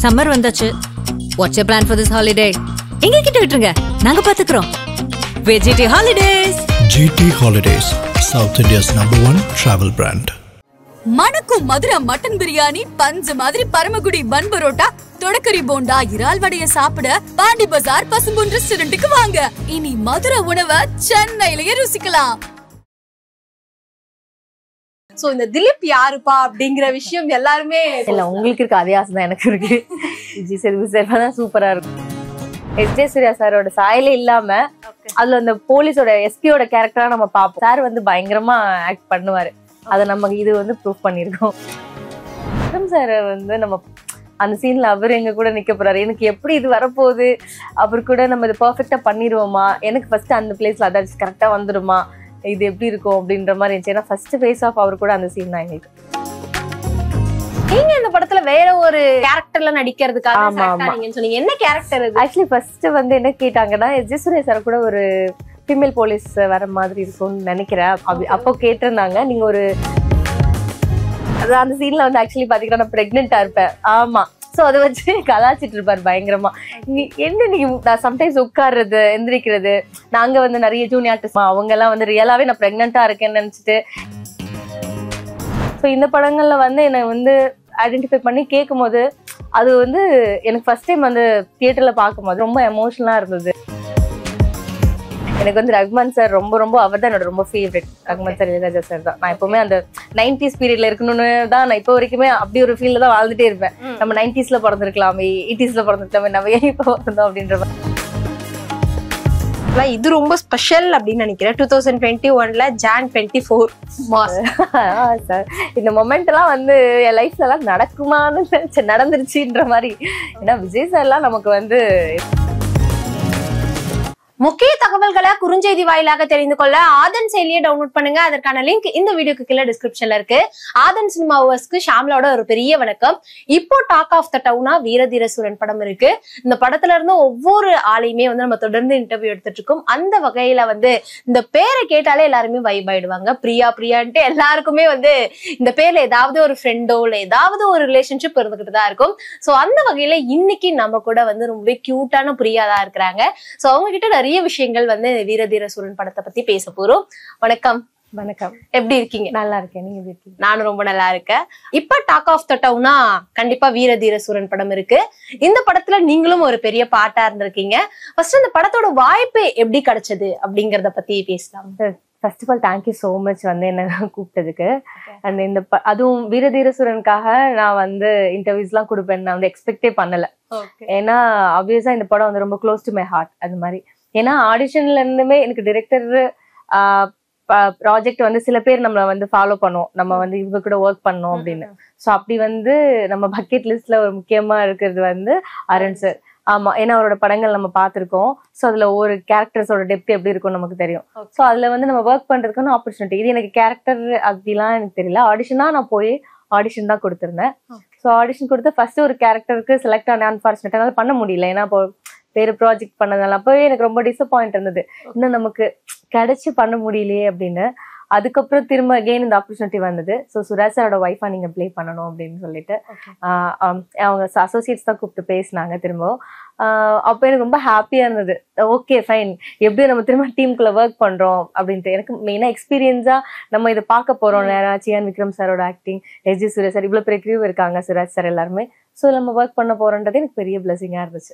Summer vandachu. What's your plan for this holiday? எங்க கிட்ட விட்டுருங்க, நாங்க பாத்துக்கிறோம். GT Holidays. GT Holidays, South India's #1 travel brand. மணக்கும் மதுரை மட்டன் பிரியாணி, பஞ்சு மாதிரி பரமக்குடி பன் பரோட்டா, தொடக்கரி போண்டா, இறால் வடைய சாப்பிட பாண்டி பஜார் பசும்பொன் ரெஸ்டாரண்ட்டுக்கு வாங்க. இனி மதுரை உணவை சென்னையிலேயே ருசிக்கலாம். சோ இந்த திலீப் யாருப்பா அப்படிங்கிற விஷயம் எல்லாருமே இல்ல, உங்களுக்கு இருக்க அதே ஆசை தான் எனக்கு இருக்கு. விஜய் சேதுபதி சார் தான் சூப்பரா இருக்கும். எஸ்ஜே சூர்யா சாரோட சாயலே இல்லாம அதுல அந்த போலீஸோட எஸ்பியோட கேரக்டரா நம்ம பார்ப்போம். சார் வந்து பயங்கரமா ஆக்ட் பண்ணுவாரு. அதை நமக்கு இது வந்து ப்ரூவ் பண்ணிருக்கோம். சார் வந்து நம்ம அந்த சீன்ல அவர் எங்க கூட நிக்க போறாரு. எனக்கு எப்படி இது வரப்போகுது, அவர் கூட நம்ம இது பெர்ஃபெக்டா பண்ணிடுவோமா, எனக்கு ஃபர்ஸ்ட் அந்த பிளேஸ்ல அதாச்சும் கரெக்டா வந்துடுமா, இது எப்படி இருக்கும் அப்படின்ற மாதிரி இருந்துச்சு. ஏன்னா ஃபர்ஸ்ட் ஃபேஸ் ஆஃப் அவர் கூட அந்த சீன் தான் எங்களுக்கு. நீங்க இந்த படத்துல வேற ஒரு கேரக்டர்ல நடிக்கிறதுக்காக நீங்க சொன்னீங்க, என்ன கேரக்டர் இது? ஆக்சுவலி ஃபர்ஸ்ட் வந்து என்ன கேட்டாங்கன்னா, எஸ்ஜே சூர்யா சார் கூட ஒரு ஃபீமேல் போலீஸ் வர மாதிரி இருக்கும்னு நினைக்கிறேன். அப்போ கேட்டிருந்தாங்க. நீங்க ஒரு அந்த சீன்ல வந்து ஆக்சுவலி பாத்தீங்கன்னா நான் பிரெக்னெண்டா இருப்பேன். ஆமா, சோ அதை வச்சு கலாச்சிட்டு இருப்பாரு பயங்கரமா. என்ன நீங்க சம்டைம்ஸ் உட்கார்றது, எந்திரிக்கிறது, நாங்க வந்து நிறைய ஜூனியர் ஆர்டிஸ்ட் அவங்க எல்லாம் வந்து ரியலாவே நான் பிரெக்னெண்டா இருக்கேன்னு நினைச்சிட்டு. ஸோ இந்த படங்கள்ல வந்து என்னை வந்து ஐடென்டிஃபை பண்ணி கேட்கும் போது அது வந்து எனக்கு ஃபர்ஸ்ட் டைம் வந்து தியேட்டர்ல பார்க்கும்போது ரொம்ப எமோஷனலா இருந்தது. எனக்கு வந்து ரஹ்மான் சார் ரொம்ப ரொம்ப அவர் தான் என்னோட ரொம்ப favourite. Rahman sir, Ilaiyaraaja sir தான். நான் எப்பவுமே அந்த 90s பீரியட்ல இருக்கணும்னு தான் நான் இப்போ வரைக்குமே அப்படி ஒரு ஃபீல்ல தான் வாழ்ந்துட்டே இருப்பேன். நம்ம 90sல பிறந்திருக்கலாமே, 80sல பிறந்திருக்கலாமே, நம்ம ஏன் இப்போ பிறந்தோம் அப்படின்ற மாதிரி. இது ரொம்ப ஸ்பெஷல் அப்படின்னு நினைக்கிறேன். 2021ல Jan 24 சார் இந்த மொமெண்ட் எல்லாம் வந்து என் லைஃப்ல எல்லாம் நடக்குமான்னு நடந்துருச்சுன்ற மாதிரி. ஏன்னா விஜய் சார் எல்லாம் நமக்கு வந்து முக்கிய தகவல்களை குறுஞ்செய்தி வாயிலாக தெரிந்து கொள்ள ஆதன் செயலியை டவுன்லோட் பண்ணுங்க. அதற்கான லிங்க் இந்த வீடியோக்கு கீழே டிஸ்கிரிப்ஷன்ல இருக்கு. ஆதன் சினிமாவர்ஸ்க்கு ஷாம்லாவோட ஒரு பெரிய வணக்கம். இப்போ டாக் ஆஃப் த டவுனா வீரதீர சூரன் படம் இருக்கு. இந்த படத்துல இருந்து ஒவ்வொரு ஆளையுமே வந்து நம்ம தொடர்ந்து இன்டர்வியூ எடுத்துட்டு இருக்கோம். அந்த வகையில வந்து இந்த பேரை கேட்டாலே எல்லாருமே வைப் ஆயிடுவாங்க. பிரியா பிரியான்ட்டு எல்லாருக்குமே வந்து இந்த பேர்ல ஏதாவது ஒரு ஃப்ரெண்டோ இல்ல ஏதாவது ஒரு ரிலேஷன்ஷிப் இருந்துகிட்டு தான் இருக்கும். சோ அந்த வகையில இன்னைக்கு நம்ம கூட வந்து ரொம்ப கியூட்டான பிரியா தான் இருக்கிறாங்க. சோ அவங்க கிட்ட நிறைய விஷயங்கள் வந்து வீரதீர சூரன் படத்தை பத்தி பேச போறோம். வணக்கம். வணக்கம். எப்படி இருக்கீங்க? நல்லா இருக்கேன். நீங்க எப்படி இருக்கீங்க? நானும் ரொம்ப நல்லா இருக்கேன். இப்ப டாக் ஆஃப் த டவுனா கண்டிப்பா வீரதீர சூரன் படம் இருக்கு. இந்த படத்துல நீங்களும் ஒரு பெரிய பாட்டா இருந்திருக்கீங்க. ஃபர்ஸ்ட் இந்த படத்தோட வாய்ப்பு எப்படி கிடைச்சது அப்படிங்கறத பத்தி பேசலாம். First of all thank you so much வந்து என்ன கூப்பிட்டதுக்கு. அந்த இந்த அதுவும் வீரதீர சூரனுக்காக நான் வந்து இன்டர்வியூஸ்லாம் கொடுப்பேன் நான் வந்து எக்ஸ்பெக்டே பண்ணல. ஏன்னா ஆப்வியஸா இந்த படம் வந்து ரொம்ப க்ளோஸ் டு மை ஹார்ட். அது மாதிரி ஏன்னா ஆடிஷன்ல இருந்துமே எனக்கு டிரெக்டர் ப்ராஜெக்ட் வந்து சில பேர் நம்மள வந்து ஃபாலோ பண்ணுவோம், நம்ம வந்து இவங்க கூட ஒர்க் பண்ணோம் அப்படின்னு. ஸோ அப்படி வந்து நம்ம பக்கெட் லிஸ்ட்ல ஒரு முக்கியமா இருக்கிறது வந்து அருண் சார். ஆமா, ஏன்னா அவரோட படங்கள் நம்ம பார்த்திருக்கோம். ஸோ அதுல ஒரு கேரக்டர்ஸோட டெப்த் எப்படி இருக்கும் நமக்கு தெரியும். ஸோ அதுல வந்து நம்ம ஒர்க் பண்றதுக்கான ஆப்பர்ச்சுனிட்டி. இது எனக்கு கேரக்டர் அப்படிலாம் எனக்கு தெரியல. ஆடிஷனா நான் போய் ஆடிஷன் தான் கொடுத்துருந்தேன். ஸோ ஆடிஷன் கொடுத்து ஃபர்ஸ்ட் ஒரு கேரக்டருக்கு செலக்ட் ஆன அன்ஃபார்ச்சுனேட்டாக பண்ண முடியல. ஏன்னா இப்போ வேறு ப்ராஜெக்ட் பண்ணதால அப்போவே எனக்கு ரொம்ப டிசப்பாயிண்ட் இருந்தது, இன்னும் நமக்கு கிடைச்சி பண்ண முடியலையே அப்படின்னு. அதுக்கப்புறம் திரும்ப அகெயின் இந்த ஆப்பர்ச்சுனிட்டி வந்தது. ஸோ சுராஜ் சாரோட ஒய்ஃபா நீங்க ப்ளே பண்ணணும் அப்படின்னு சொல்லிட்டு அவங்க அசோசியேட்ஸ் தான் கூப்பிட்டு பேசினாங்க திரும்ப. அப்போ எனக்கு ரொம்ப ஹாப்பியா இருந்தது. ஓகே ஃபைன், எப்படியும் நம்ம திரும்ப டீமுக்குள்ள ஒர்க் பண்றோம் அப்படின்ட்டு. எனக்கு மெயினா எக்ஸ்பீரியன்ஸா நம்ம இதை பார்க்க போறோம். நேரம் சியான் விக்ரம் சாரோட ஆக்டிங், எஸ்ஜே சூர்யா சார், இவ்வளவு பெரிய கிரூ இருக்காங்க, சுராஜ் சார் எல்லாருமே. ஸோ நம்ம ஒர்க் பண்ண போறோன்றது எனக்கு பெரிய பிளஸிங்கா இருந்துச்சு.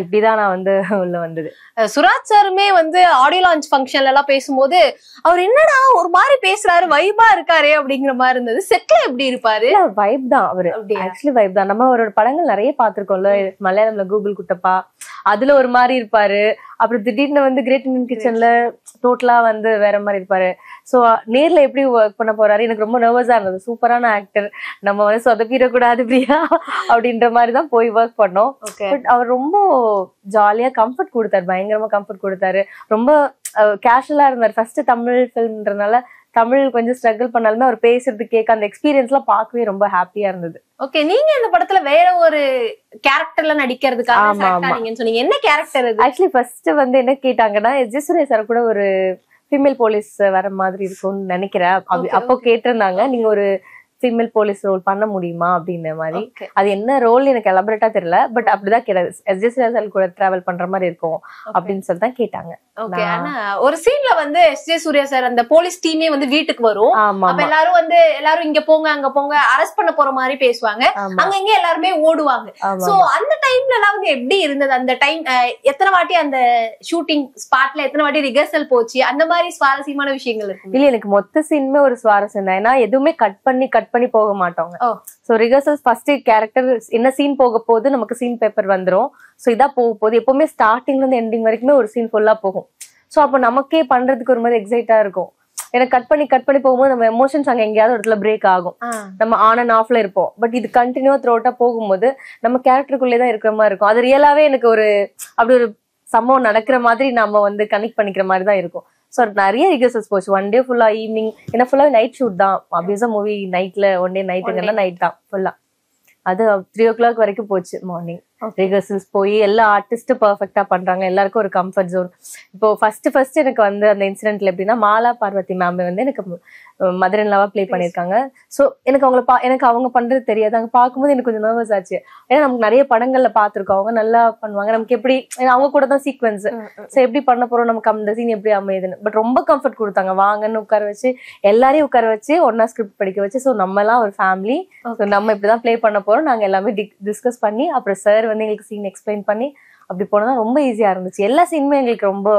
இப்படிதான் நான் வந்து உள்ள வந்தது. சுராஜ் சாருமே வந்து ஆடியோ லான்ச் ஃபங்க்ஷன்ல எல்லாம் பேசும்போது அவர் என்னடா ஒரு மாதிரி பேசுறாரு, வைபா இருக்காரு அப்படிங்கிற மாதிரி இருந்தது. செட்ல எப்படி இருப்பாரு? வைப் தான் அவரு. ஆக்சுவலி வைப் தான். நம்ம அவரோட படங்கள் நிறைய பாத்துருக்கோம்ல. மலையாளம்ல கூகுள் குட்டப்பா, அதுல ஒரு மாதிரி இருப்பாரு. அப்புறம் திடீர்னு வந்து கிரேட் இண்டியன் கிச்சன்ல டோட்டலா வந்து வேற மாதிரி இருப்பாரு. ஸோ நேர்ல எப்படி ஒர்க் பண்ண போறாரு எனக்கு ரொம்ப நர்வஸா இருந்தது. சூப்பரான ஆக்டர், நம்ம வந்து சொதப்பிடக்கூடாது பிரியா அப்படின்ற மாதிரி தான் போய் ஒர்க் பண்ணோம். பட் அவர் ரொம்ப ஜாலியா கம்ஃபர்ட் கொடுத்தாரு, பயங்கரமா கம்ஃபர்ட் கொடுத்தாரு. ரொம்ப கேஷுவலா இருந்தார். ஃபர்ஸ்ட் தமிழ் ஃபிலிம்ன்றனால தமிழ் கொஞ்சம் ஸ்ட்ரகிள் பண்ணாலுமே அவர் பேசுறது கேட்க அந்த எக்ஸ்பீரியன்ஸ் எல்லாம் பார்க்கவே ரொம்ப ஹாப்பியா இருந்தது. ஓகே, நீங்க இந்த படத்துல வேற ஒரு கேரக்டர்ல நடிக்கிறதுக்காக நீங்க சொன்னீங்க, என்ன கேரக்டர்? ஆக்சுவலி ஃபர்ஸ்ட் வந்து என்ன கேட்டாங்கன்னா, எஸ்ஜே சூர்யா சார் கூட ஒரு ஃபீமேல் போலீஸ் வர மாதிரி இருக்கும்னு நினைக்கிறேன். அப்போ கேட்டிருந்தாங்க. நீங்க ஒரு ஃபீமேல் போலீஸ் ரோல் பண்ண முடியுமா அப்படின்ற மாதிரி. அது என்ன ரோல் எனக்கு எலபரேட்டா தெரியல, பட் அப்படிதான் கேட்டாரு. எஸ்ஜே சூர்யா சார் கூட டிராவல் பண்ற மாதிரி இருக்கும் அப்படின்னு சொல்லி தான் கேட்டாங்க. ஓகே. ஆனா ஒரு சீன்ல வந்து எஸ்ஜே சூர்யா சார் அந்த போலீஸ் டீமே வந்து வீட்டுக்கு வரும். அப்ப எல்லாரும் இங்க போங்க அங்க போங்க அரெஸ்ட் பண்ண போற மாதிரி பேசுவாங்க. அங்க இங்க எல்லாருமே ஓடுவாங்க. சோ அந்த டைம்ல எல்லாம் வந்து எப்படி இருந்தது? அந்த டைம் எத்தனை வாட்டி அந்த ஷூட்டிங் ஸ்பாட்ல எத்தனை வாட்டி ரிஹர்சல் போச்சு? அந்த மாதிரி சுவாரஸ்யமான விஷயங்கள் இருக்கு. இல்ல, எனக்கு மொத்த சீனுமே ஒரு சுவாரஸ்யம் தான். ஏன்னா எதுவுமே கட் பண்ணி போக மாட்டாங்க. சோ ரிஹர்சல் ஃபர்ஸ்ட் கேரக்டர் என்ன சீன் போக போகுது, நமக்கு சீன் பேப்பர் வந்துரும். சோ இதா போக போகுது. எப்பவுமே ஸ்டார்டிங்ல இருந்து எண்டிங் வரைக்குமே ஒரு சீன் ஃபுல்லா போகும். சோ அப்ப நமக்கே பண்றதுக்கு ஒரு மாதிரி எக்ஸைட்டா இருக்கும். எனக்கு கட் பண்ணி போகும்போது நம்ம எமோஷன்ஸ் அங்க எங்கேயாவது இடத்துல பிரேக் ஆகும். நம்ம ஆன் அண்ட் ஆஃப்ல இருப்போம். பட் இது கண்டினியூவா த்ரூ அவுட்டா போகும்போது நம்ம கேரக்டருக்குள்ளேதான் இருக்கிற மாதிரி இருக்கும். அது ரியலாவே எனக்கு ஒரு அப்படி ஒரு சம்பவம் நடக்கிற மாதிரி நம்ம வந்து கனெக்ட் பண்ணிக்கிற மாதிரி தான் இருக்கும். ஸோ நிறைய ரிஹர்சல்ஸ் போச்சு. ஒன் டே ஃபுல்லா ஈவினிங், ஏன்னா ஃபுல்லா நைட் ஷூட் தான். ஆப்வியஸா மூவி நைட்ல ஒன் டே நைட்டுங்கன்னா நைட் தான் ஃபுல்லா. அது 3 o'clock வரைக்கும் போச்சு மார்னிங். ரிஹர்சல்ஸ் போய் எல்லா ஆர்டிஸ்டும் பர்ஃபெக்டா பண்றாங்க. எல்லாருக்கும் ஒரு கம்ஃபர்ட் ஜோன். இப்போ ஃபர்ஸ்ட் எனக்கு வந்து அந்த இன்சிடென்ட்ல எப்படின்னா, மாலா பார்வதி மேம் வந்து எனக்கு மதர் இன் லாவா பிளே பண்ணிருக்காங்க. ஸோ எனக்கு அவங்க பண்றது தெரியாது. அங்க பார்க்கும்போது எனக்கு கொஞ்சம் நர்வஸ் ஆச்சு. ஏன்னா நமக்கு நிறைய படங்கள்ல பாத்துருக்கோம், அவங்க நல்லா பண்ணுவாங்க. நமக்கு எப்படி அவங்க கூட தான் சீக்வன்ஸ். ஸோ எப்படி பண்ண போறோம், நமக்கு அந்த சீன் எப்படி அமையுதுன்னு. பட் ரொம்ப கம்ஃபர்ட் கொடுத்தாங்க. வாங்கன்னு உட்கார வச்சு எல்லாரையும் உட்கார வச்சு ஒன்னா ஸ்கிரிப்ட் படிக்க வச்சு, ஸோ நம்ம எல்லாம் ஒரு ஃபேமிலி, நம்ம இப்படிதான் பிளே பண்ண போறோம் நாங்க எல்லாமே டிஸ்கஸ் பண்ணி, அப்புறம் சார் வந்து எங்களுக்கு சீன் எக்ஸ்பிளைன் பண்ணி அப்படி போனதா ரொம்ப ஈஸியா இருந்துச்சு. எல்லா சீனுமே எங்களுக்கு ரொம்ப,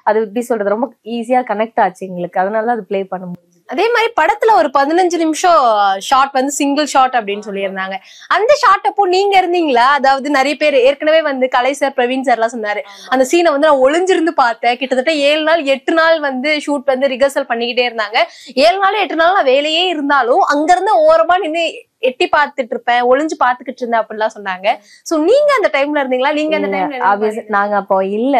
அது எப்படி சொல்றது, ரொம்ப ஈஸியா கனெக்ட் ஆச்சு எங்களுக்கு. அதனால அது பிளே பண்ண முடியும். அதே மாதிரி படத்துல ஒரு 15 நிமிஷம் ஷாட் வந்து சிங்கிள் ஷாட் அப்படின்னு சொல்லியிருந்தாங்க. அந்த ஷாட் அப்போ நீங்க இருந்தீங்களா? அதாவது நிறைய பேர் ஏற்கனவே வந்து கலை சார், பிரவீன் சார் எல்லாம் சொன்னாரு, அந்த சீனை வந்து நான் ஒளிஞ்சிருந்து பார்த்தேன். கிட்டத்தட்ட 7 நாள் 8 நாள் வந்து ஷூட் வந்து ரிஹர்சல் பண்ணிக்கிட்டே இருந்தாங்க. 7 நாள் 8 நாள் நான் வேலையே இருந்தாலும் அங்க இருந்து ஓரமா நின்று எட்டி பார்த்துட்டு இருப்பேன், ஒளிஞ்சு பாத்துக்கிட்டு இருந்தேன் அப்படிலாம் சொன்னாங்க. சோ நீங்க அந்த டைம்ல இருந்தீங்களா? நீங்க அந்த டைம்ல? நாங்க அப்போ இல்ல,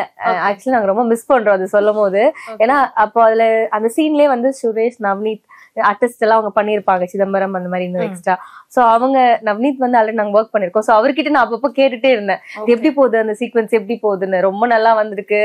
ஆக்சுவலி நாங்க ரொம்ப மிஸ் பண்றோம் அது சொல்லும் போது. ஏன்னா அப்போ அதுல அந்த சீன்லயே வந்து சுரேஷ், நவ்னீத் ஆர்டிஸ்ட் எல்லாம் அவங்க பண்ணிருப்பாங்க, சிதம்பரம் அந்த மாதிரி இன்னும் எக்ஸ்ட்ரா. சோ அவங்க நவ்னீத் வந்து ஆல்ரெடி நாங்க ஒர்க் பண்ணிருக்கோம். சோ அவர்கிட்ட நான் அப்பப்போ கேட்டுட்டே இருந்தேன், எப்படி போகுது அந்த சீக்வன்ஸ், எப்படி போகுதுன்னு. ரொம்ப நல்லா வந்திருக்கு,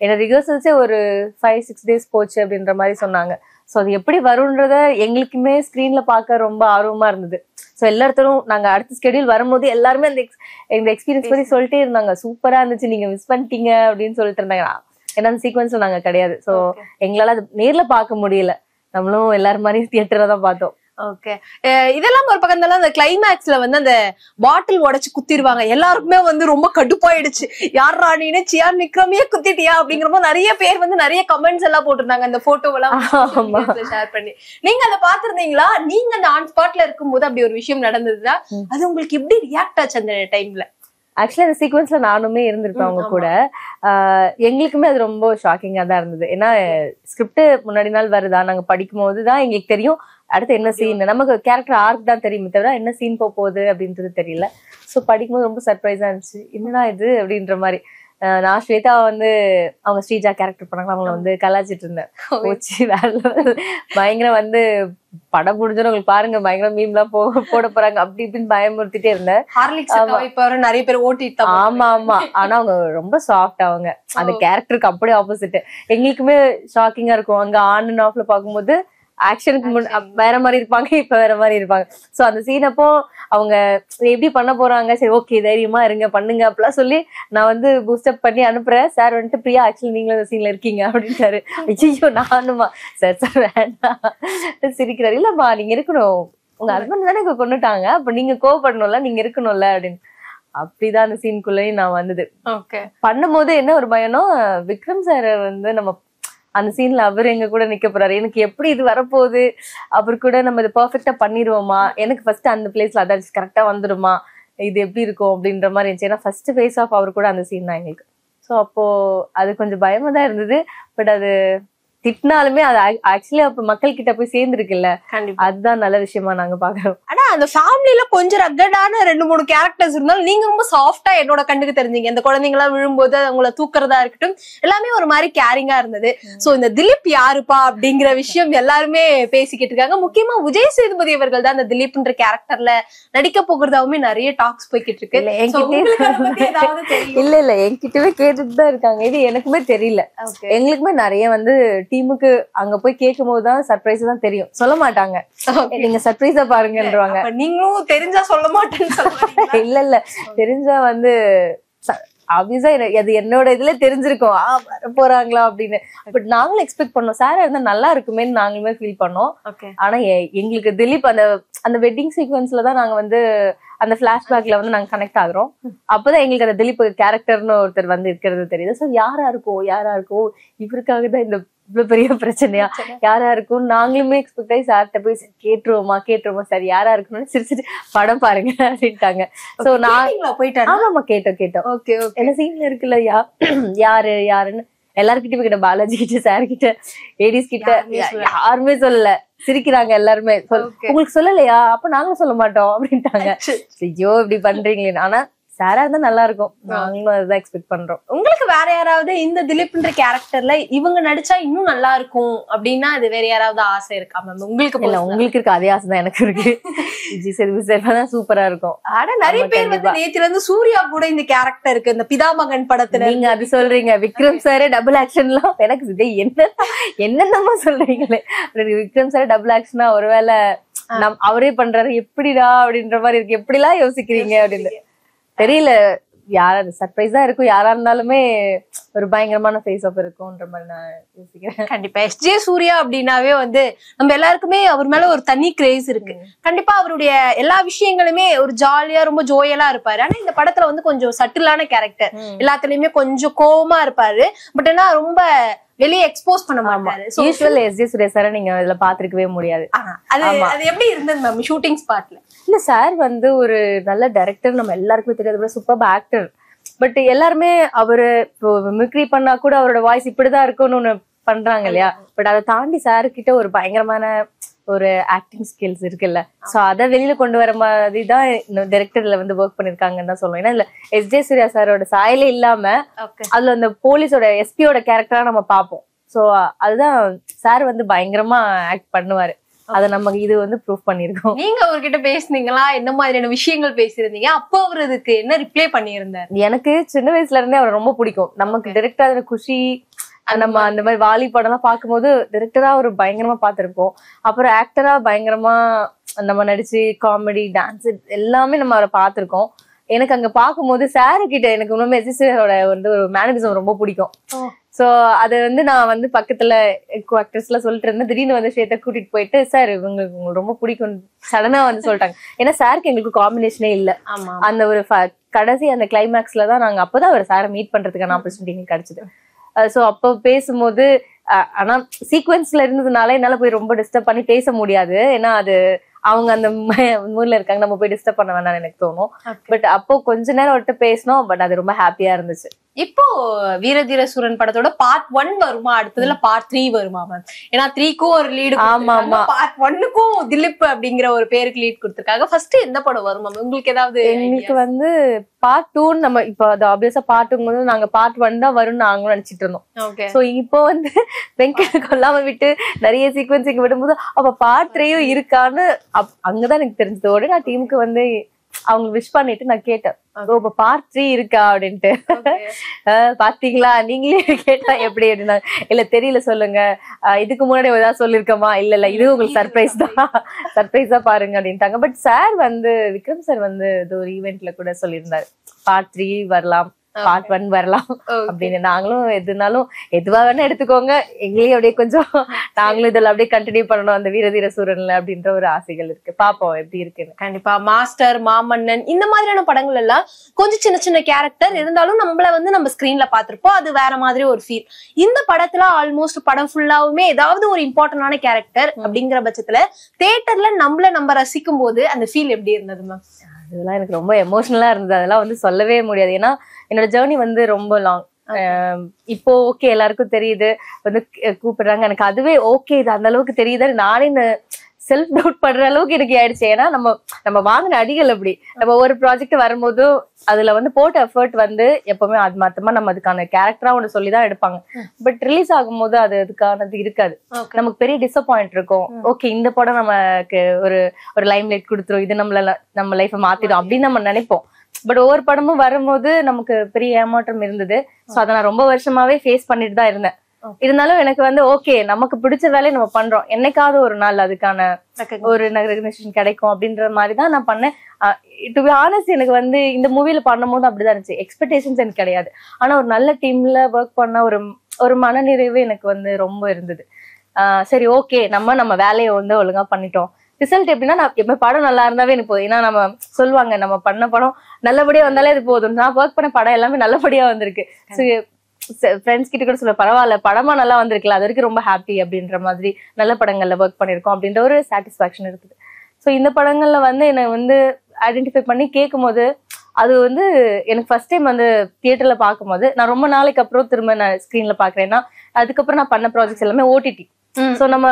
என்ன ரிஹர்சல்ஸே ஒரு 5-6 days போச்சு அப்படின்ற மாதிரி சொன்னாங்க. சோ அது எப்படி வரும்ன்றத எங்களுக்குமே ஸ்கிரீன்ல பார்க்க ரொம்ப ஆர்வமா இருந்தது. சோ எல்லாத்தரும் நாங்க அடுத்த ஸ்கெடியூல் வரும்போது எல்லாருமே அந்த எக்ஸ்பீரியன்ஸ் பத்தி சொல்லிட்டே இருந்தாங்க. சூப்பரா இருந்துச்சு, நீங்க மிஸ் பண்ணிட்டீங்க அப்படின்னு சொல்லிட்டு இருந்தாங்க. ஏன்னா அந்த சீக்வன்ஸ்ல நாங்க கிடையாது. சோ எங்களால அது நேர்ல பார்க்க முடியல. நம்மளும் எல்லாரும் மாதிரி தியேட்டர்ல தான் பார்த்தோம். ஓகே. இதெல்லாம் ஒரு பக்கம் அந்த கிளைமேக்ஸ்ல வந்து அந்த பாட்டில் உடைச்சு குத்திடுவாங்க. எல்லாருக்குமே வந்து ரொம்ப கடுப்பாயிடுச்சு. யாரா நீனு சியான் விக்ரமையே குத்திட்டியா அப்படிங்கிறப்போ நிறைய பேர் வந்து நிறைய கமெண்ட்ஸ் எல்லாம் போட்டிருந்தாங்க அந்த போட்டோவெல்லாம் ஷேர் பண்ணி. நீங்க அதை பாத்துருந்தீங்களா? நீங்க அந்த ஆன் ஸ்பாட்ல இருக்கும்போது அப்படி ஒரு விஷயம் நடந்ததுதான், அது உங்களுக்கு எப்படி ரியாக்ட் ஆச்சு அந்த டைம்ல? ஆக்சுவலி அந்த சீக்வன்ஸ்ல நானுமே இருந்திருப்பேன் அவங்க கூட. எங்களுக்குமே அது ரொம்ப ஷாக்கிங்கா தான் இருந்தது. ஏன்னா ஸ்கிரிப்ட் முன்னாடி நாள் வருதா, நாங்க படிக்கும் போதுதான் எங்களுக்கு தெரியும் அடுத்து என்ன சீன். நமக்கு கேரக்டர் ஆர்க் தான் தெரியுமே தவிர என்ன சீன் போகுது அப்படின்றது தெரியல. ஸோ படிக்கும்போது ரொம்ப சர்ப்ரைஸா இருந்துச்சு, என்னடா இது அப்படின்ற மாதிரி. நான் ஸ்வேதா வந்து அவங்க ஸ்ரீஜா கேரக்டர் பண்ணாங்க, அவங்கள வந்து கலாச்சிட்டு இருந்தேன். போச்சு வேற பயங்கரம் வந்து படம் முடிஞ்சோன்னு உங்களுக்கு பாருங்க பயங்கர மீம் எல்லாம் போட போறாங்க அப்படி இப்படின்னு பயமுறுத்திட்டே இருந்தேன். நிறைய பேர் ஓட்டிட்டு. ஆமா ஆமா. ஆனா அவங்க ரொம்ப சாஃப்ட். அவங்க அந்த கேரக்டருக்கு அப்படியே ஆப்போசிட். எங்களுக்குமே ஷாக்கிங்கா இருக்கும். அங்க ஆன் அண்ட் ஆஃப்ல பாக்கும்போது ஆக்ஷனுக்கு வேற மாதிரி இருப்பாங்க, இப்ப வேற மாதிரி இருப்பாங்க. சோ அந்த சீன் அப்போ அவங்க எப்படி பண்ண போறாங்க, சரி ஓகே தைரியமா இருங்க பண்ணுங்க அப்படிலாம் சொல்லி நான் வந்து பூஸ்டப் பண்ணி அனுப்புறேன். சார் வந்துட்டு பிரியா ஆக்சுவலி நீங்களும் அந்த சீன்ல இருக்கீங்க அப்படின்ட்டாரு. ஐயோ நானுமா? சார் சார் வேண்டாம் சிரிக்கிறாரு. இல்லம்மா நீங்க இருக்கணும், உங்க ஹஸ்பண்ட் தானே கொண்டுட்டாங்க, அப்ப நீங்க கோவப்படணும்ல, நீங்க இருக்கணும்ல அப்படின்னு. அப்படிதான் அந்த சீனுக்குள்ளேயும் நான் வந்தது. பண்ணும்போது என்ன ஒரு பயம்னா, விக்ரம் சார் வந்து நம்ம அந்த சீன்ல அவர் எங்க கூட நிக்க போறாரு, எனக்கு எப்படி இது வரப்போகுது, அவர் கூட நம்ம இது பெர்ஃபெக்டா பண்ணிடுவோமா, எனக்கு ஃபர்ஸ்ட் அந்த பிளேஸ்ல அதான் கரெக்டா வந்துடுமா, இது எப்படி இருக்கும் அப்படின்ற மாதிரி இருந்துச்சு. ஏன்னா ஃபர்ஸ்ட் ஃபேஸ் ஆஃப் அவர் கூட அந்த சீன் தான் எங்களுக்கு. ஸோ அப்போ அது கொஞ்சம் பயமா தான் இருந்தது. பட் அது திட்டினாலுமே அது ஆக்சுவலி அப்ப மக்கள் கிட்ட போய் சேர்ந்துருக்குல்ல, அதுதான் நல்ல விஷயமா நாங்க பாக்குறோம். ஆனா அந்த ஃபேமிலில கொஞ்சம் ரக்கடான 2-3 கேரக்டர்ஸ் இருந்தாலும் நீங்க ரொம்ப சாஃப்டா என்னோட கண்ணுக்கு தெரிஞ்சீங்க. இந்த குழந்தைங்க எல்லாம் விழும்போது அவங்கள தூக்குறதா இருக்கட்டும், எல்லாமே ஒரு மாதிரி கேரிங்கா இருந்தது. சோ இந்த திலீப் யாருப்பா அப்படிங்கிற விஷயம் எல்லாருமே பேசிக்கிட்டு இருக்காங்க. முக்கியமா விஜய் சேதுபதி அவர்கள் தான் அந்த திலீப்ன்ற கேரக்டர்ல நடிக்க போகிறதாவுமே நிறைய டாக்ஸ் போய்கிட்டு இருக்கு. இல்ல என்கிட்டவே கேட்டுட்டு தான் இருக்காங்க. இது எனக்குமே தெரியல. எங்களுக்குமே நிறைய வந்து டீமுக்கு அங்க போய் கேட்கும் போதுதான் சர்ப்ரைஸ் தான் தெரியும். சொல்ல மாட்டாங்க, நீங்க சர்ப்ரைஸா பாருங்கன்றவாங்க. நீங்களும் தெரிஞ்சா சொல்ல மாட்டேன்னு சொல்லுவாங்க. இல்ல தெரிஞ்சா வந்து ஆப்வியஸா அது என்னோட இதுல தெரிஞ்சிருக்கும் வர போறாங்களா அப்படின்னு. பட் நாங்களும் எக்ஸ்பெக்ட் பண்ணோம் சாரா இருந்தா நல்லா இருக்குமேன்னு நாங்களுமே ஃபீல் பண்ணோம். ஆனா எங்களுக்கு திலீப் அந்த வெட்டிங் சீக்வன்ஸ்ல தான் நாங்க வந்து அந்த பிளாஷ்பேக்ல வந்து நாங்க கனெக்ட் ஆகுறோம். அப்பதான் எங்களுக்கு அந்த திலீப் கேரக்டர்னு ஒருத்தர் வந்து இருக்கிறது தெரியுது. சோ யாரா இருக்கும் இவருக்காக தான் இந்த இவ்வளவு பெரிய பிரச்சனையா யாரா இருக்கும் நாங்களுமே எக்ஸ்பெக்ட் ஆகி சார்ட்ட போய் கேட்டுருவோமா சரி யாரா இருக்கணும்னு சிரிச்சிட்டு படம் பாருங்க அப்படின்ட்டாங்க. சோ நான் போயிட்டேன். ஆமாமா கேட்டோம். ஓகே என்ன சீன்ல இருக்குல்ல யாருன்னு எல்லாருக்கிட்ட கிட்ட பாலாஜி கிட்ட சார் கிட்ட ஏடிஸ் கிட்ட யாருமே சொல்லல. சிரிக்கிறாங்க எல்லாருமே. உங்களுக்கு சொல்லலையா? அப்ப நாங்களும் சொல்ல மாட்டோம் அப்படின்ட்டாங்க. ஐயோ இப்படி பண்றீங்களே. ஆனா சாரா இருந்தா நல்லா இருக்கும், நாங்களும் அதுதான் எக்ஸ்பெக்ட் பண்றோம். உங்களுக்கு வேற யாராவது இந்த திலீப்ன்ற கேரக்டர்ல இவங்க நடிச்சா இன்னும் நல்லா இருக்கும் அப்படின்னா அது வேற யாராவது ஆசை இருக்கா மேம் உங்களுக்கு? இல்ல உங்களுக்கு இருக்கு அதே ஆசை தான் எனக்கு இருக்கு. விஜய் சேதுபதி சூப்பரா இருக்கும். ஆனா நிறைய பேர் வந்து நேத்துல இருந்து சூர்யா கூட இந்த கேரக்டர் இருக்கு இந்த பிதாமகன் படத்துல. நீங்க அது சொல்றீங்க விக்ரம் சாரே டபுள் ஆக்ஷன்லாம் எனக்கு என்னென்னமா சொல்றீங்களே. விக்ரம் சாரே டபுள் ஆக்ஷனா ஒருவேளை அவரே பண்றாரு எப்படிடா அப்படின்ற மாதிரி இருக்கு. எப்படிலாம் யோசிக்கிறீங்க அப்படின்னு தெரியல. யாரா சர்ப்ரைஸா இருக்கும். யாரா இருந்தாலுமே ஒரு பயங்கரமான ஃபேஸ் ஆஃப் இருக்கும்ன்ற மாதிரி நான் யோசிக்கிறேன். கண்டிப்பா எஸ்ஜே சூர்யா அப்படின்னாவே வந்து நம்ம எல்லாருக்குமே அவர் மேல ஒரு தனி கிரேஸ் இருக்கு. கண்டிப்பா அவருடைய எல்லா விஷயங்களுமே ஒரு ஜாலியா ரொம்ப ஜோயலா இருப்பாரு. ஆனா இந்த படத்துல வந்து கொஞ்சம் சட்டிலான கேரக்டர், எல்லாத்துலயுமே கொஞ்சம் கோவமா இருப்பாரு. பட் ஆனா ரொம்ப வெளியே எக்ஸ்போஸ் பண்ண மாட்டாரு. யூசுவல் எஸ்ஜே சூர்யா சாரை நீங்க இதுல பாத்துருக்கவே முடியாது. அது எப்படி இருந்தது மேம் ஷூட்டிங் ஸ்பாட்ல? இல்ல சார் வந்து ஒரு நல்ல டைரக்டர், நம்ம எல்லாருக்குமே தெரியாது, சூப்பர் ஆக்டர். பட் எல்லாருமே அவரு மிமிக்ரி பண்ணா கூட அவரோட வாய்ஸ் இப்படிதான் இருக்கும்னு ஒண்ணு பண்றாங்க இல்லையா. பட் அதை தாண்டி சாரு கிட்ட ஒரு பயங்கரமான ஒரு ஆக்டிங் ஸ்கில்ஸ் இருக்குல்ல. சோ அதை வெளியில கொண்டு வர மாதிரி தான் டைரக்டர்ல வந்து ஒர்க் பண்ணிருக்காங்கன்னு தான் சொல்லுவோம். ஏன்னா இல்ல எஸ்ஜே சூர்யா சாரோட சாயலே இல்லாம அதுல அந்த போலீஸோட எஸ்பியோட கேரக்டரா நம்ம பார்ப்போம். சோ அதுதான் சார் வந்து பயங்கரமா ஆக்ட் பண்ணுவாரு. அதை நமக்கு இது வந்து ப்ரூவ் பண்ணிருக்கோம். நீங்க அவர்கிட்ட பேசுனீங்களா? என்ன மாதிரியான விஷயங்கள் பேசியிருந்தீங்க? அப்போ அவர் அதுக்கு என்ன ரிப்ளை பண்ணியிருந்தார்? எனக்கு சின்ன வயசுல இருந்தே அவர் ரொம்ப பிடிக்கும். நமக்கு டைரக்டா குஷி நம்ம அந்த மாதிரி வாலி படம் எல்லாம் பார்க்கும்போது டைரக்டரா ஒரு பயங்கரமா பார்த்திருப்போம். அப்புறம் ஆக்டரா பயங்கரமா நம்ம நடிச்சு காமெடி டான்ஸ் எல்லாமே நம்ம அவரை பார்த்திருக்கோம். எனக்கு அங்க பார்க்கும்போது சாரு கிட்ட எனக்கு இன்னுமே எஸ்ஜேரோட வந்து ஒரு மேனரிசம் ரொம்ப பிடிக்கும். சோ அது வந்து நான் வந்து பக்கத்துல ஆக்டர்ஸ்ல சொல்லிட்டு இருந்தேன். திடீர்னு வந்து ஸ்வேதா கூட்டிட்டு போயிட்டு சார் உங்களுக்கு ரொம்ப பிடிக்கும் சடனா வந்து சொல்லிட்டாங்க. ஏன்னா சாருக்கு எங்களுக்கு காம்பினேஷனே இல்ல. அந்த ஒரு கடைசி அந்த கிளைமேக்ஸ்ல தான் நாங்க அப்பதான் அவர் சாரை மீட் பண்றதுக்கான ஆப்பர்ச்சுனிட்டி கிடைச்சது. சோ அப்போ பேசும்போது ஆனா சீக்வன்ஸ்ல இருந்ததுனால என்னால போய் ரொம்ப டிஸ்டர்ப் பண்ணி பேச முடியாது. ஏன்னா அது அவங்க அந்த ஊர்ல இருக்காங்க, நம்ம போய் டிஸ்டர்ப் பண்ண வேணாம்னு எனக்கு தோணும். பட் அப்போ கொஞ்ச நேரம் விட்டு பேசணும். பட் அது ரொம்ப ஹாப்பியா இருந்துச்சு. இப்போ வீரதீர சூரன் படத்தோட பார்ட் 1 வருமா? அடுத்ததுல பார்ட் 3 வருமா மேம்? ஏன்னா 3க்கும் ஒரு லீடு, பார்ட் 1க்கும் திலீப் அப்படிங்கிற ஒரு பேருக்கு லீட் கொடுத்திருக்காங்க. ஃபர்ஸ்ட் எந்த படம் வருமா உங்களுக்கு ஏதாவது? எங்களுக்கு வந்து பார்ட் 2 நம்ம இப்போ அது ஆப்வியஸா பார்ட் 2 போது நாங்க பார்ட் 1 தான் வரும்னு நாங்களும் நினைச்சிட்டு இருந்தோம். சோ இப்போ வந்து வெங்கட் கொல்லாம விட்டு நிறைய சீக்வன்சிங் விடும்போது அப்ப பார்ட் 3யும் இருக்கான்னு அங்கதான் எனக்கு தெரிஞ்சதோட நான் டீமுக்கு வந்து அவங்க விஷ் பண்ணிட்டு நான் கேட்டேன், இப்ப பார்ட் 3 இருக்கா அப்படின்ட்டு. பாத்தீங்களா நீங்களே கேட்டா எப்படி அப்படின்னா இல்ல தெரியல சொல்லுங்க, இதுக்கு முன்னாடி ஏதாவது சொல்லிருக்கோமா? இல்ல இது உங்களுக்கு சர்ப்ரைஸா பாருங்க அப்படின்ட்டாங்க. பட் சார் வந்து விக்ரம் சார் வந்து இது ஒரு ஈவென்ட்ல கூட சொல்லியிருந்தாரு பார்ட் 3 வரலாம், பார்ட் 1 வரலாம் அப்படின்னு. நாங்களும் எதுனாலும் எதுவா வேணா எடுத்துக்கோங்க, எங்களையும் அப்படியே கொஞ்சம் நாங்களும் இதெல்லாம் அப்படியே கண்டினியூ பண்ணணும் அந்த வீரதீர சூரன்ல அப்படின்ற ஒரு ஆசைகள் இருக்கு. பாப்போம் எப்படி இருக்குன்னு. கண்டிப்பா மாஸ்டர், மாமன்னன் இந்த மாதிரியான படங்கள் எல்லாம் கொஞ்சம் சின்ன சின்ன கேரக்டர் இருந்தாலும் நம்மள வந்து நம்ம ஸ்கிரீன்ல பாத்திருப்போம். அது வேற மாதிரி ஒரு ஃபீல். இந்த படத்துல ஆல்மோஸ்ட் படம் ஃபுல்லாவுமே ஏதாவது ஒரு இம்பார்ட்டன்டான கேரக்டர் அப்படிங்கிற பட்சத்துல தியேட்டர்ல நம்ம ரசிக்கும் போது அந்த ஃபீல் எப்படி இருந்தது மேம்? அதெல்லாம் எனக்கு ரொம்ப எமோஷனலா இருந்தது. அதெல்லாம் வந்து சொல்லவே முடியாது. ஏன்னா என்னோட ஜேர்னி வந்து ரொம்ப லாங். இப்போ ஓகே எல்லாருக்கும் தெரியுது வந்து கூப்பிடுறாங்க, எனக்கு அதுவே ஓகே இது அந்த அளவுக்கு தெரியுது நானே செல்ஃப் டவுட் பண்ற அளவுக்கு எனக்கு ஆயிடுச்சு. ஏன்னா நம்ம வாங்கின அடிகள் அப்படி நம்ம ஒரு ப்ராஜெக்ட் வரும்போது அதுல வந்து போட்ட எஃபர்ட் வந்து எப்பவுமே அது மாத்தமா நம்ம அதுக்கான கேரக்டரா ஒண்ணு சொல்லிதான் எடுப்பாங்க. பட் ரிலீஸ் ஆகும் போது அதுக்கானது இருக்காது. நமக்கு பெரிய டிசப்பாயிண்ட் இருக்கும். ஓகே இந்த படம் நமக்கு ஒரு லைம் லைட் கொடுத்துரும், இது நம்ம லைஃபை மாத்திடும் அப்படின்னு நம்ம நினைப்போம். பட் ஒவ்வொரு படமும் வரும்போது நமக்கு பெரிய ஏமாற்றம் இருந்தது. சோ அதை நான் ரொம்ப வருஷமாவே ஃபேஸ் பண்ணிட்டு தான் இருந்தேன். இருந்தாலும் எனக்கு வந்து ஓகே நமக்கு பிடிச்ச வேலையை நம்ம பண்றோம், என்னைக்காவது ஒரு நாள் அதுக்கான ஒரு ரெகக்னிஷன் கிடைக்கும் அப்படின்ற மாதிரிதான் நான் பண்ணேன். டு பி ஆனஸ்ட் எனக்கு வந்து இந்த மூவில பண்ணும்போது அப்படிதான் இருந்துச்சு. எக்ஸ்பெக்டேஷன்ஸ் எனக்கு கிடையாது, ஆனா ஒரு நல்ல டீம்ல ஒர்க் பண்ண ஒரு மனநிறைவு எனக்கு வந்து ரொம்ப இருந்தது. சரி ஓகே நம்ம வேலையை வந்து ஒழுங்கா பண்ணிட்டோம். ரிசல்ட் எப்படின்னா நான் எப்ப படம் நல்லா இருந்தாவே எனக்கு போதும். ஏன்னா நம்ம சொல்லுவாங்க நம்ம பண்ண படம் நல்லபடியா வந்தாலே அது போதும். நான் ஒர்க் பண்ண படம் எல்லாமே நல்லபடியா வந்திருக்கு. ஃப்ரெண்ட்ஸ் கிட்ட கூட சொல்ல பரவாயில்ல படமா நல்லா வந்திருக்குல்ல, அது வரைக்கும் ரொம்ப ஹாப்பி அப்படின்ற மாதிரி நல்ல படங்கள்ல ஒர்க் பண்ணிருக்கோம் அப்படின்ற ஒரு சாட்டிஸ்பாக்சன் இருக்குது. ஸோ இந்த படங்கள்ல வந்து என்னை வந்து ஐடென்டிஃபை பண்ணி கேட்கும் போது அது வந்து எனக்கு ஃபர்ஸ்ட் டைம் வந்து தியேட்டர்ல பார்க்கும்போது நான் ரொம்ப நாளைக்கு அப்புறம் திரும்ப நான் ஸ்கிரீன்ல பாக்குறேன்னா அதுக்கப்புறம் நான் பண்ண ப்ராஜெக்ட்ஸ் எல்லாமே ஓடிடி. ஸோ நம்ம